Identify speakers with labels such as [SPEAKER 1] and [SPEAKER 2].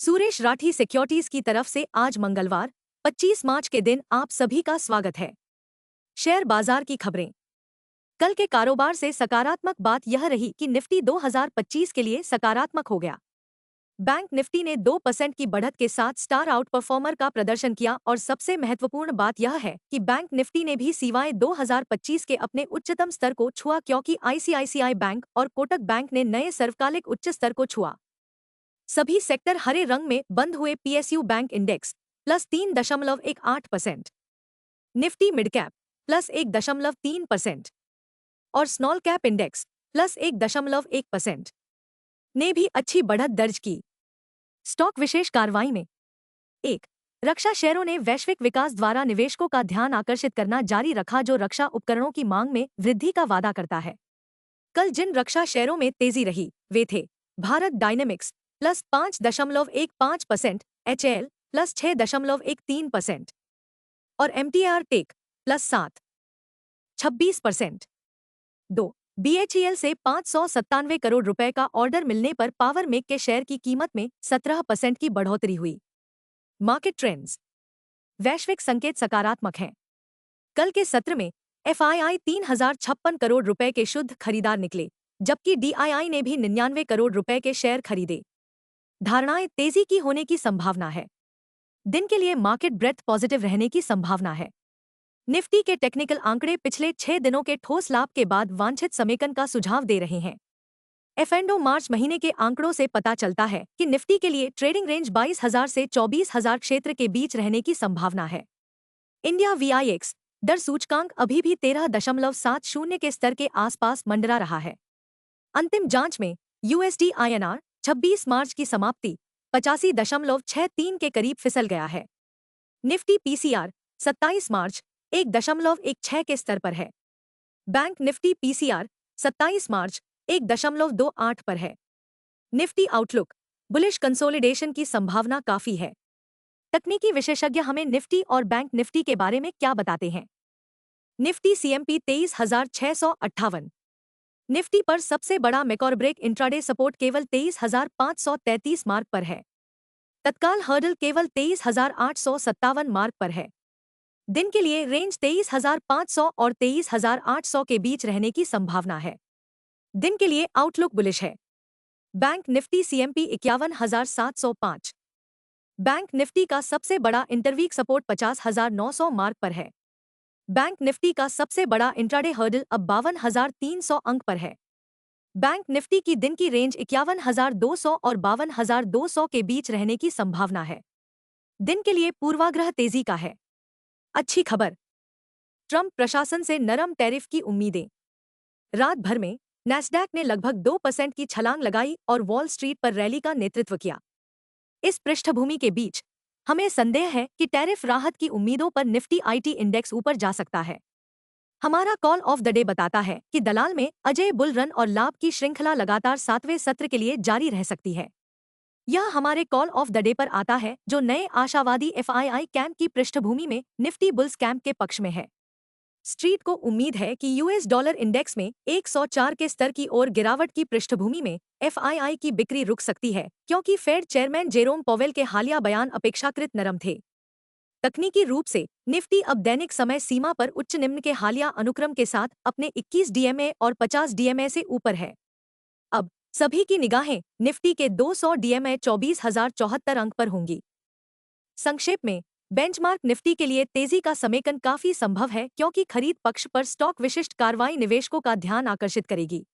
[SPEAKER 1] Suresh Rathi securities की तरफ से आज मंगलवार 25 मार्च के दिन आप सभी का स्वागत है। शेयर बाजार की खबरें। कल के कारोबार से सकारात्मक बात यह रही कि निफ्टी 2025 के लिए सकारात्मक हो गया। बैंक निफ्टी ने 2% की बढ़त के साथ स्टार आउट परफॉर्मर का प्रदर्शन किया और सबसे महत्वपूर्ण बात यह है कि बैंक निफ्टी ने भी सिवाय 2025 के अपने उच्चतम स्तर को छुआ, क्योंकि आईसीआईसीआई बैंक और कोटक बैंक ने नए सर्वकालिक उच्च स्तर को छुआ। सभी सेक्टर हरे रंग में बंद हुए। PSU bank index +3.18%, Nifty mid cap +1.3% और स्मॉल कैप इंडेक्स +1.1% ने भी अच्छी बढ़त दर्ज की। स्टॉक विशेष कार्रवाई में 1. रक्षा शेयरों ने वैश्विक विकास द्वारा निवेशकों का ध्यान आकर्षित करना जारी रखा, जो रक्षा उपकरणों की मांग में वृद्धि का वादा करता है। कल जिन रक्षा शेयरों में तेजी रही वे थे भारत डायनेमिक्स +5.15%, HAL +6.13% और MTAR टेक +7.26%। 2. BHEL से 597 करोड़ रुपए का ऑर्डर मिलने पर पावर मेक के शेयर की कीमत में 17% की बढ़ोतरी हुई। Market trends. वैश्विक संकेत सकारात्मक हैं। कल के सत्र में FII 3056 करोड़ रुपए के शुद्ध खरीदार निकले, जबकि DII ने भी 99 करोड़ रुपए के शेयर खरीदे। धारणाएं तेजी की होने की संभावना है। दिन के लिए मार्केट ब्रेथ पॉजिटिव रहने की संभावना है। निफ्टी के टेक्निकल आंकड़े पिछले 6 दिनों के ठोस लाभ के बाद वांछित समेकन का सुझाव दे रहे हैं। F&O मार्च महीने के आंकड़ों से पता चलता है कि निफ्टी के लिए ट्रेडिंग रेंज 22,000 से 24,000 क्षेत्र के बीच रहने की संभावना है। इंडिया VIX डर सूचकांक अभी भी 13.70 के स्तर के आसपास मंडरा रहा है। अंतिम जांच में USD INR 26 मार्च की समाप्ति 85.63 के करीब फिसल गया है। निफ्टी PCR 27 मार्च 1.16 के स्तर पर है। बैंक निफ्टी PCR 27 मार्च 1.28 पर है। निफ्टी आउटलुक बुलिश कंसोलिडेशन की संभावना काफी है। तकनीकी विशेषज्ञ हमें निफ्टी और बैंक निफ्टी के बारे में क्या बताते हैं। Nifty CMP 23,658। निफ्टी पर सबसे बड़ा मैकॉर ब्रेक इंट्राडे सपोर्ट केवल 23,533 मार्क पर है। तत्काल हर्डल केवल 23,857 मार्क पर है। दिन के लिए रेंज 23,500 और 23,800 के बीच रहने की संभावना है। दिन के लिए आउटलुक बुलिश है। Bank Nifty CMP 51,705। Bank Nifty का सबसे बड़ा इंटरवीक सपोर्ट 50,900 मार्क पर है। बैंक निफ्टी का सबसे बड़ा इंट्राडे हर्डल अब 52,300 अंक पर है। बैंक निफ्टी की दिन की रेंज 51,200 और 52,200 के बीच रहने की संभावना है। दिन के लिए पूर्वाग्रह तेजी का है। अच्छी खबर, ट्रंप प्रशासन से नरम टैरिफ की उम्मीदें। रात भर में नैस्डैक ने लगभग 2% की छलांग लगाई और वॉल स्ट्रीट पर रैली का नेतृत्व किया। इस पृष्ठभूमि के बीच हमें संदेह है कि टैरिफ राहत की उम्मीदों पर निफ्टी IT इंडेक्स ऊपर जा सकता है। हमारा कॉल ऑफ द डे बताता है कि दलाल में अजय बुल रन और लाभ की श्रृंखला लगातार 7वें सत्र के लिए जारी रह सकती है। यह हमारे कॉल ऑफ द डे पर आता है, जो नए आशावादी FII कैंप की पृष्ठभूमि में निफ्टी बुल्स कैंप के पक्ष में है। स्ट्रीट को उम्मीद है कि US डॉलर इंडेक्स में 104 के स्तर की ओर गिरावट की पृष्ठभूमि में FII की बिक्री रुक सकती है, क्योंकि फेड चेयरमैन जेरोम पॉवेल के हालिया बयान अपेक्षाकृत नरम थे। तकनीकी रूप से निफ्टी अब दैनिक समय सीमा पर उच्च निम्न के हालिया अनुक्रम के साथ अपने 21 DMA और 50 DMA से ऊपर है। अब सभी की निगाहें निफ्टी के 200 DMA 24,074 अंक पर होंगी। संक्षेप में बेंचमार्क निफ्टी के लिए तेजी का समेकन काफी संभव है, क्योंकि खरीद पक्ष पर स्टॉक विशिष्ट कार्रवाई निवेशकों का ध्यान आकर्षित करेगी।